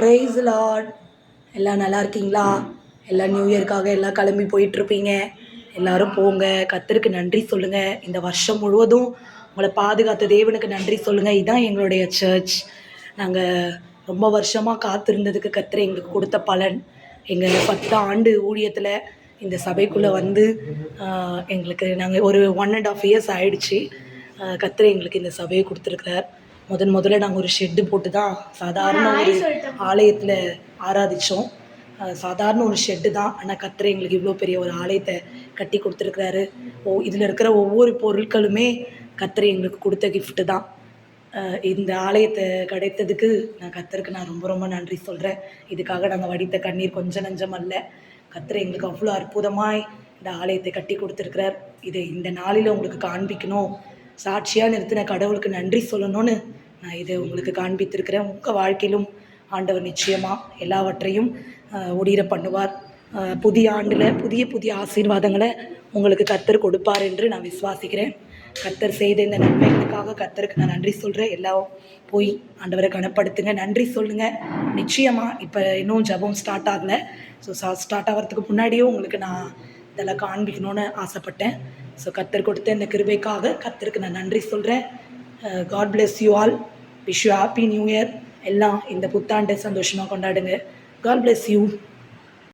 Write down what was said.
Price Lord. எல்லாம் நல்லா இருக்கீங்களா? எல்லாம் நியூ இயர்க்காக எல்லாம் கிளம்பி போயிட்டுருப்பீங்க. எல்லாரும் போங்க, கர்த்தருக்கு நன்றி சொல்லுங்கள். இந்த வருஷம் முழுவதும் உங்களை பாதுகாத்த தேவனுக்கு நன்றி சொல்லுங்கள். இதுதான் எங்களுடைய சர்ச். நாங்கள் ரொம்ப வருஷமாக காத்திருந்ததுக்கு கர்த்தர் எங்களுக்கு கொடுத்த பலன். எங்கள் 10 ஆண்டு ஊழியத்தில் இந்த சபைக்குள்ளே வந்து எங்களுக்கு நாங்கள் ஒரு 1.5 இயர்ஸ் ஆயிடுச்சு. கர்த்தர் எங்களுக்கு இந்த சபையை கொடுத்துருக்கிறார். முதல்ல நாங்கள் ஒரு ஷெட்டு போட்டு தான் சாதாரண ஒரு ஆலயத்தில் ஆராதித்தோம். சாதாரண ஒரு ஷெட்டு தான். ஆனால் கர்த்தர் எங்களுக்கு இவ்வளோ பெரிய ஒரு ஆலயத்தை கட்டி கொடுத்துருக்குறாரு. இதில் இருக்கிற ஒவ்வொரு பொருட்களுமே கர்த்தர் எங்களுக்கு கொடுத்த கிஃப்ட்டு தான். இந்த ஆலயத்தை கிடைத்ததுக்கு கர்த்தருக்கு நான் ரொம்ப ரொம்ப நன்றி சொல்கிறேன். இதுக்காக நாங்கள் வடித்த கண்ணீர் கொஞ்சம் நஞ்சம் அல்ல. கர்த்தர் எங்களுக்கு அவ்வளோ அற்புதமாய் இந்த ஆலயத்தை கட்டி கொடுத்துருக்கிறார். இதை இந்த நாளில் உங்களுக்கு காண்பிக்கணும், சாட்சியாக நிறுத்தின கடவுளுக்கு நன்றி சொல்லணும்னு நான் இதை உங்களுக்கு காண்பித்திருக்கிறேன். உங்கள் வாழ்க்கையிலும் ஆண்டவர் நிச்சயமாக எல்லாவற்றையும் ஒடிர பண்ணுவார். புதிய ஆண்டில் புதிய ஆசீர்வாதங்களை உங்களுக்கு கர்த்தர் கொடுப்பார் என்று நான் விசுவாசிக்கிறேன். கர்த்தர் செய்த இந்த நன்மைகளுக்காக கர்த்தருக்கு நான் நன்றி சொல்கிறேன். எல்லாம் போய் ஆண்டவரை கனப்படுத்துங்க, நன்றி சொல்லுங்கள். நிச்சயமாக இப்போ இன்னும் ஜபம் ஸ்டார்ட் ஆகலை. ஸோ ஸ்டார்ட் ஆகிறதுக்கு முன்னாடியே உங்களுக்கு நான் இதெல்லாம் காண்பிக்கணும்னு ஆசைப்பட்டேன். ஸோ கர்த்தர் கொடுத்த இந்த கிருபைக்காக கர்த்தருக்கு நான் நன்றி சொல்கிறேன். God bless you all. Wish you happy new year. எல்லாம் இந்த புத்தாண்டை சந்தோஷமாக கொண்டாடுங்க. God bless you.